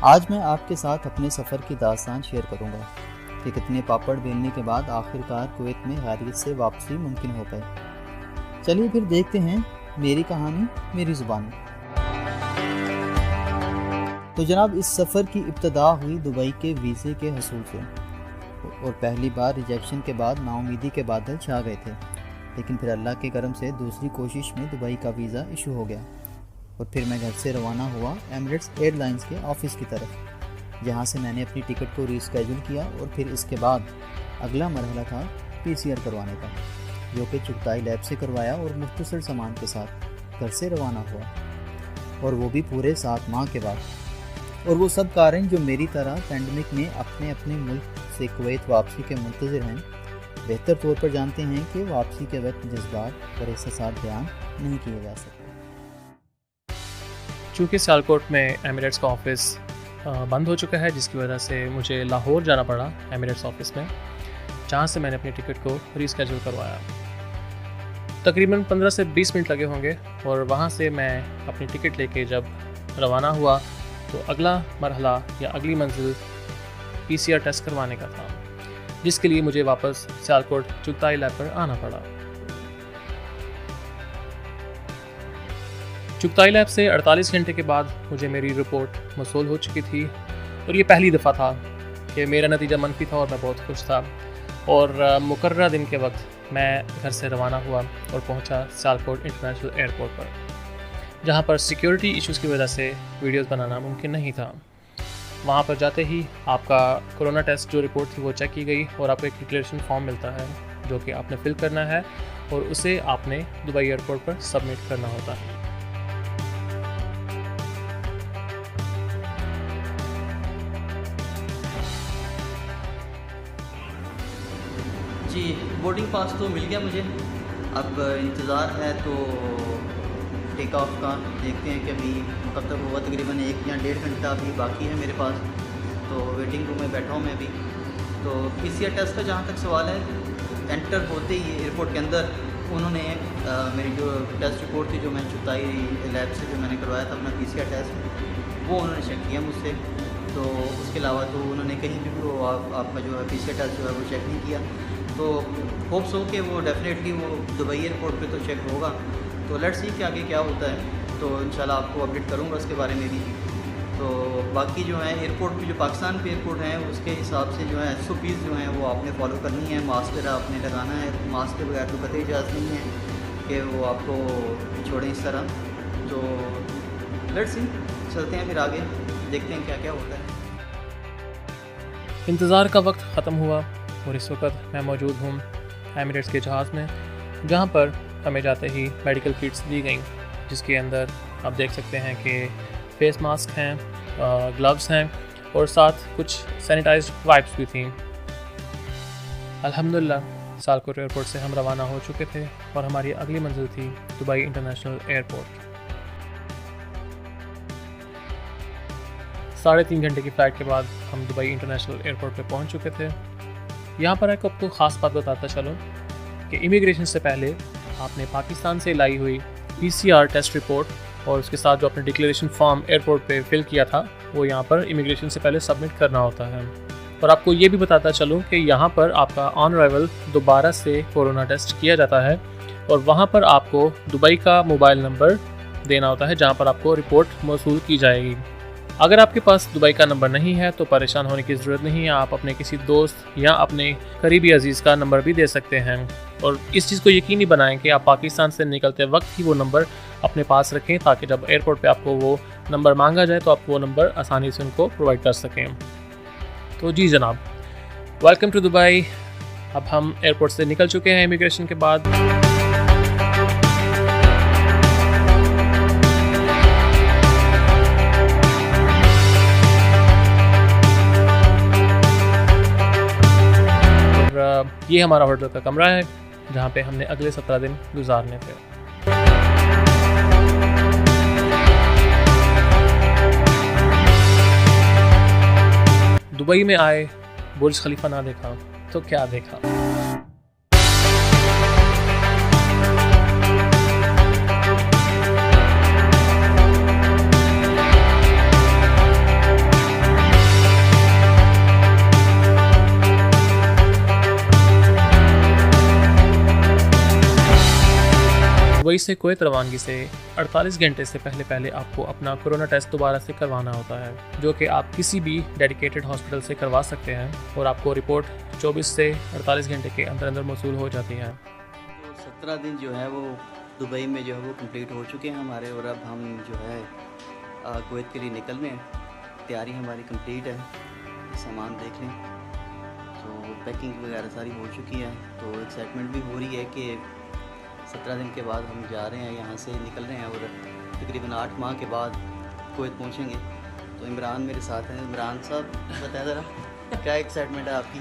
आज मैं आपके साथ अपने सफ़र की दास्तान शेयर करूंगा कि कितने पापड़ बेलने के बाद आखिरकार कुवैत में खैरियत से वापसी मुमकिन हो पाई। चलिए फिर देखते हैं मेरी कहानी मेरी ज़ुबान। तो जनाब, इस सफ़र की इब्तदा हुई दुबई के वीज़े के हसूल से, और पहली बार रिजेक्शन के बाद नाउमीदी के बादल छा गए थे। लेकिन फिर अल्लाह के करम से दूसरी कोशिश में दुबई का वीज़ा इशू हो गया और फिर मैं घर से रवाना हुआ एमिरेट्स एयरलाइंस के ऑफ़िस की तरफ, जहां से मैंने अपनी टिकट को रीस्केड्यूल किया और फिर इसके बाद अगला मरहला था PCR करवाने का, जो कि चुगताई लैब से करवाया और मुख्तसर सामान के साथ घर से रवाना हुआ, और वो भी पूरे 7 माह के बाद। और वो सब कारीन जो मेरी तरह पेंडेमिक में अपने अपने मुल्क से कुवैत वापसी के मुंतज़िर हैं, बेहतर तौर पर जानते हैं कि वापसी के वक्त जज्बात और एहसासात बयान नहीं किए जा सकते। चूँकि सियालकोट में एमिरेट्स का ऑफ़िस बंद हो चुका है, जिसकी वजह से मुझे लाहौर जाना पड़ा एमिरेट्स ऑफ़िस में, जहाँ से मैंने अपनी टिकट को रीस्केड्यूल करवाया। तकरीबन 15 से 20 मिनट लगे होंगे और वहाँ से मैं अपनी टिकट लेके जब रवाना हुआ तो अगला मरहला या अगली मंजिल PCR टेस्ट करवाने का था, जिसके लिए मुझे वापस सियालकोट चुगताई लैब पर आना पड़ा। चुगताई लैब से 48 घंटे के बाद मुझे मेरी रिपोर्ट मौसूल हो चुकी थी और ये पहली दफ़ा था कि मेरा नतीजा मनफी था और मैं बहुत खुश था। और मुकर्रर दिन के वक्त मैं घर से रवाना हुआ और पहुंचा सियालकोट इंटरनेशनल एयरपोर्ट पर, जहां पर सिक्योरिटी इश्यूज़ की वजह से वीडियोस बनाना मुमकिन नहीं था। वहां पर जाते ही आपका कोरोना टेस्ट जो रिपोर्ट थी वो चेक की गई और आपको एक डिक्लेरेशन फॉर्म मिलता है जो कि आपने फिल करना है और उसे आपने दुबई एयरपोर्ट पर सबमिट करना होता है। जी, बोर्डिंग पास तो मिल गया मुझे। अब इंतज़ार है तो टेक ऑफ का, देखते हैं कि अभी कब तक होगा। तकरीबन 1 या 1.5 घंटा अभी बाकी है मेरे पास, तो वेटिंग रूम में बैठा हूँ मैं अभी। तो PCR टेस्ट का जहाँ तक सवाल है, एंटर होते ही एयरपोर्ट के अंदर उन्होंने मेरी जो टेस्ट रिपोर्ट थी, जो मैं चुगताई लैब से जो मैंने करवाया था अपना PCR टेस्ट, वो उन्होंने चेक किया मुझसे। तो उसके अलावा तो उन्होंने कहीं भी वो आपका जो है PCR टेस्ट जो है वो चेक नहीं किया। तो होप्स हो कि वो डेफिनेटली वो दुबई एयरपोर्ट पे तो चेक होगा। तो लेट्स सी कि आगे क्या होता है, तो इंशाल्लाह आपको अपडेट करूँगा उसके बारे में भी। तो बाकी जो है एयरपोर्ट पे, जो पाकिस्तान पे एयरपोर्ट है, उसके हिसाब से जो है SOPs जो हैं वो आपने फॉलो करनी है। मास्क वगैरह आपने लगाना है, मास्क के बगैर तो कतई इजाज़त नहीं है कि वो आपको छोड़ें इस तरह। तो लेट्स सी, चलते हैं फिर आगे, देखते हैं क्या क्या होता है। इंतज़ार का वक्त ख़त्म हुआ और इस वक्त मैं मौजूद हूँ एमिरेट्स के जहाज़ में, जहाँ पर हमें जाते ही मेडिकल किट्स दी गई, जिसके अंदर आप देख सकते हैं कि फेस मास्क हैं, ग्लव्स हैं और साथ कुछ सैनिटाइज्ड वाइप्स भी थी। अल्हम्दुलिल्लाह सियालकोट एयरपोर्ट से हम रवाना हो चुके थे और हमारी अगली मंजिल थी दुबई इंटरनेशनल एयरपोर्ट। 3.5 घंटे की फ़्लाइट के बाद हम दुबई इंटरनेशनल एयरपोर्ट पे पहुंच चुके थे। यहाँ पर आपको ख़ास बात बताता चलूँ कि इमिग्रेशन से पहले आपने पाकिस्तान से लाई हुई PCR टेस्ट रिपोर्ट और उसके साथ जो आपने डिक्लेरेशन फॉर्म एयरपोर्ट पे फिल किया था, वो यहाँ पर इमिग्रेशन से पहले सबमिट करना होता है। और आपको ये भी बताता चलूँ कि यहाँ पर आपका ऑन अराइवल दोबारा से कोरोना टेस्ट किया जाता है और वहाँ पर आपको दुबई का मोबाइल नंबर देना होता है, जहाँ पर आपको रिपोर्ट मौसूल की जाएगी। अगर आपके पास दुबई का नंबर नहीं है तो परेशान होने की ज़रूरत नहीं है, आप अपने किसी दोस्त या अपने करीबी अजीज़ का नंबर भी दे सकते हैं। और इस चीज़ को यकीनी बनाएं कि आप पाकिस्तान से निकलते वक्त ही वो नंबर अपने पास रखें, ताकि जब एयरपोर्ट पे आपको वो नंबर मांगा जाए तो आप वो नंबर आसानी से उनको प्रोवाइड कर सकें। तो जी जनाब, वेलकम टू दुबई। अब हम एयरपोर्ट से निकल चुके हैं इमिग्रेशन के बाद। ये हमारा होटल का कमरा है, जहाँ पे हमने अगले 17 दिन गुजारने थे। दुबई में आए, बुर्ज खलीफा ना देखा तो क्या देखा। दुबई से कुवैत रवानगी से 48 घंटे से पहले आपको अपना कोरोना टेस्ट दोबारा से करवाना होता है, जो कि आप किसी भी डेडिकेटेड हॉस्पिटल से करवा सकते हैं और आपको रिपोर्ट 24 से 48 घंटे के अंदर अंदर मौसूल हो जाती है। तो 17 दिन जो है वो दुबई में जो है वो कंप्लीट हो चुके हैं हमारे, और अब हम जो है कुवैत के लिए निकल रहे हैं। तैयारी हमारी कंप्लीट है, सामान देख लें, तो पैकिंग वगैरह सारी हो चुकी है। तो एक्साइटमेंट भी हो रही है कि 17 दिन के बाद हम जा रहे हैं, यहाँ से निकल रहे हैं और तकरीबन 8 माह के बाद कुवैत पहुँचेंगे। तो इमरान मेरे साथ हैं। इमरान साहब बताएं ज़रा क्या एक्साइटमेंट है आपकी?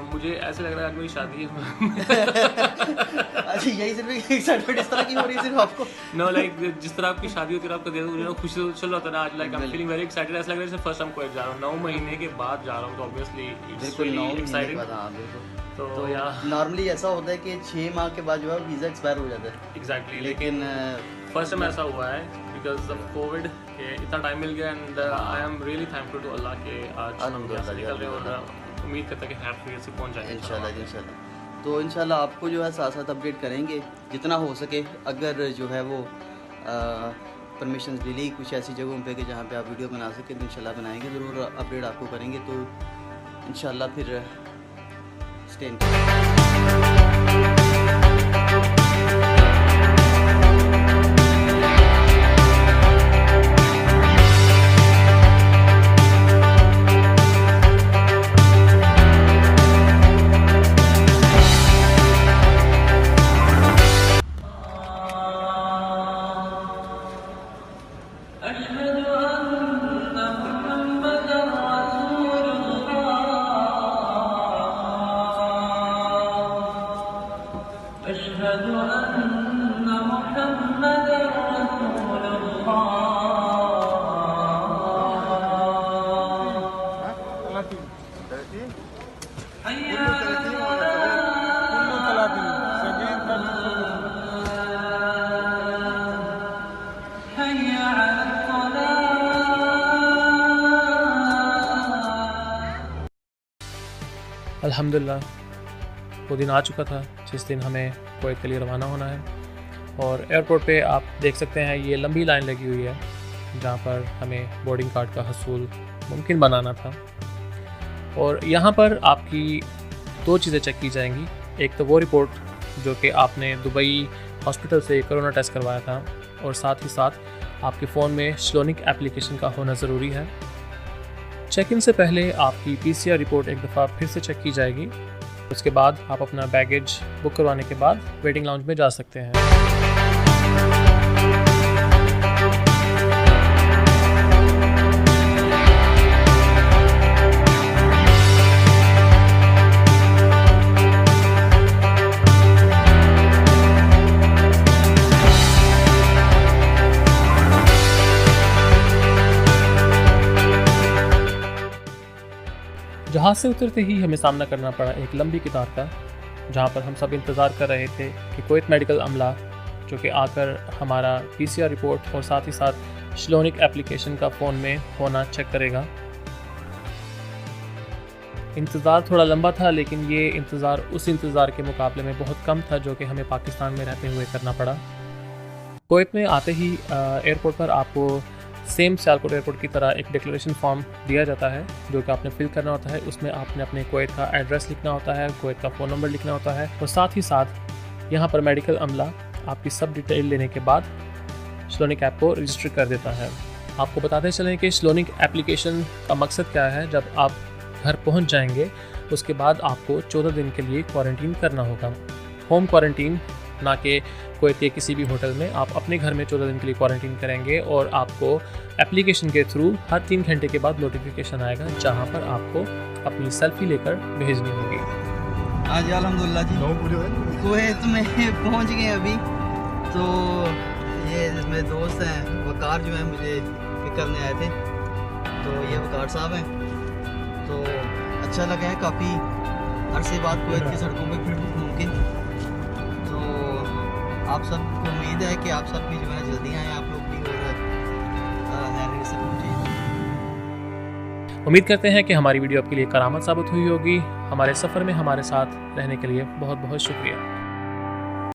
मुझे ऐसे लग रहा है आज मेरी शादी है। अच्छा, यही सिर्फ एक्साइटमेंट इस तरह की हो रही है सिर्फ आपको? नो लाइक जिस तरह आपकी शादी होती है आपको देखो मुझे खुशी तो चल रहा था ना आज, like I am feeling very excited. ऐसा लग रहा है फर्स्ट टाइम कुवैत जा रहा हूँ, 9 महीने के बाद जा रहा हूँ, तो ऑब्वियसली इट्स रियली एक्साइटिंग। तो नॉर्मली ऐसा होता है कि 6 माह के बाद जो है वीज़ा एक्सपायर हो जाता है। एग्जैक्टली, लेकिन फर्स्ट टाइम ऐसा हुआ है बिकॉज ऑफ कोविड के इतना टाइम मिल गया, and I am really thankful to Allah के आज हम यहाँ से निकल रहे हैं और उम्मीद करता है कि हैप्पी से पहुँच जाएंगे इंशाल्लाह। तो इंशाल्लाह आपको जो है साथ साथ अपडेट करेंगे जितना हो सके। अगर जो है वो परमिशन मिली कुछ ऐसी जगहों पे कि जहाँ पे आप वीडियो बना सके तो इंशाल्लाह बनाएंगे, ज़रूर अपडेट आपको करेंगे। तो इंशाल्लाह फिर स्टे इन टच। अल्हम्दुलिल्लाह वो दिन आ चुका था जिस दिन हमें कुवैत के लिए रवाना होना है। और एयरपोर्ट पे आप देख सकते हैं ये लंबी लाइन लगी हुई है जहाँ पर हमें बोर्डिंग कार्ड का हसूल मुमकिन बनाना था। और यहाँ पर आपकी 2 चीज़ें चेक की जाएंगी। एक तो वो रिपोर्ट जो कि आपने दुबई हॉस्पिटल से कोरोना टेस्ट करवाया था, और साथ ही साथ आपके फ़ोन में श्लोनिक एप्लीकेशन का होना ज़रूरी है। चेक इन से पहले आपकी PCR रिपोर्ट एक दफ़ा फिर से चेक की जाएगी। उसके बाद आप अपना बैगेज बुक करवाने के बाद वेटिंग लाउंज में जा सकते हैं। जहाज़ से उतरते ही हमें सामना करना पड़ा एक लंबी कतार का, जहां पर हम सब इंतज़ार कर रहे थे कि कुवैत मेडिकल अमला जो कि आकर हमारा PCR रिपोर्ट और साथ ही साथ श्लोनिक एप्लीकेशन का फ़ोन में होना चेक करेगा। इंतज़ार थोड़ा लंबा था, लेकिन ये इंतज़ार उस इंतज़ार के मुकाबले में बहुत कम था जो कि हमें पाकिस्तान में रहते हुए करना पड़ा। कुवैत में आते ही एयरपोर्ट पर आपको सेम सियालकोट एयरपोर्ट की तरह एक डिक्लेरेशन फॉर्म दिया जाता है जो कि आपने फिल करना होता है। उसमें आपने अपने कुवैत का एड्रेस लिखना होता है, कुवैत का फ़ोन नंबर लिखना होता है, और साथ ही साथ यहाँ पर मेडिकल अमला आपकी सब डिटेल लेने के बाद श्लोनिक ऐप को रजिस्टर कर देता है। आपको बताते चलें कि श्लोनिक एप्लीकेशन का मकसद क्या है। जब आप घर पहुँच जाएंगे उसके बाद आपको 14 दिन के लिए क्वारंटीन करना होगा। होम क्वारंटीन, ना कि कुवैत के किसी भी होटल में। आप अपने घर में 14 दिन के लिए क्वारंटीन करेंगे और आपको एप्लीकेशन के थ्रू हर 3 घंटे के बाद नोटिफिकेशन आएगा जहां पर आपको अपनी सेल्फी लेकर भेजनी होगी। आज अल्हम्दुलिल्लाह जी कुवैत में पहुंच गए अभी। तो ये मेरे दोस्त हैं वकार जो है मुझे पिक करने आए थे, तो ये वकार साहब हैं। तो अच्छा लगा है, काफ़ी अरसे बाद कुवैत की सड़कों पर फिर घूम के। तो आप सबको उम्मीद है कि आप सब भी जो है जल्दी आएँ, आप लोग भी और से पहुँचे। उम्मीद करते हैं कि हमारी वीडियो आपके लिए करामत साबित हुई होगी। हमारे सफ़र में हमारे साथ रहने के लिए बहुत बहुत शुक्रिया।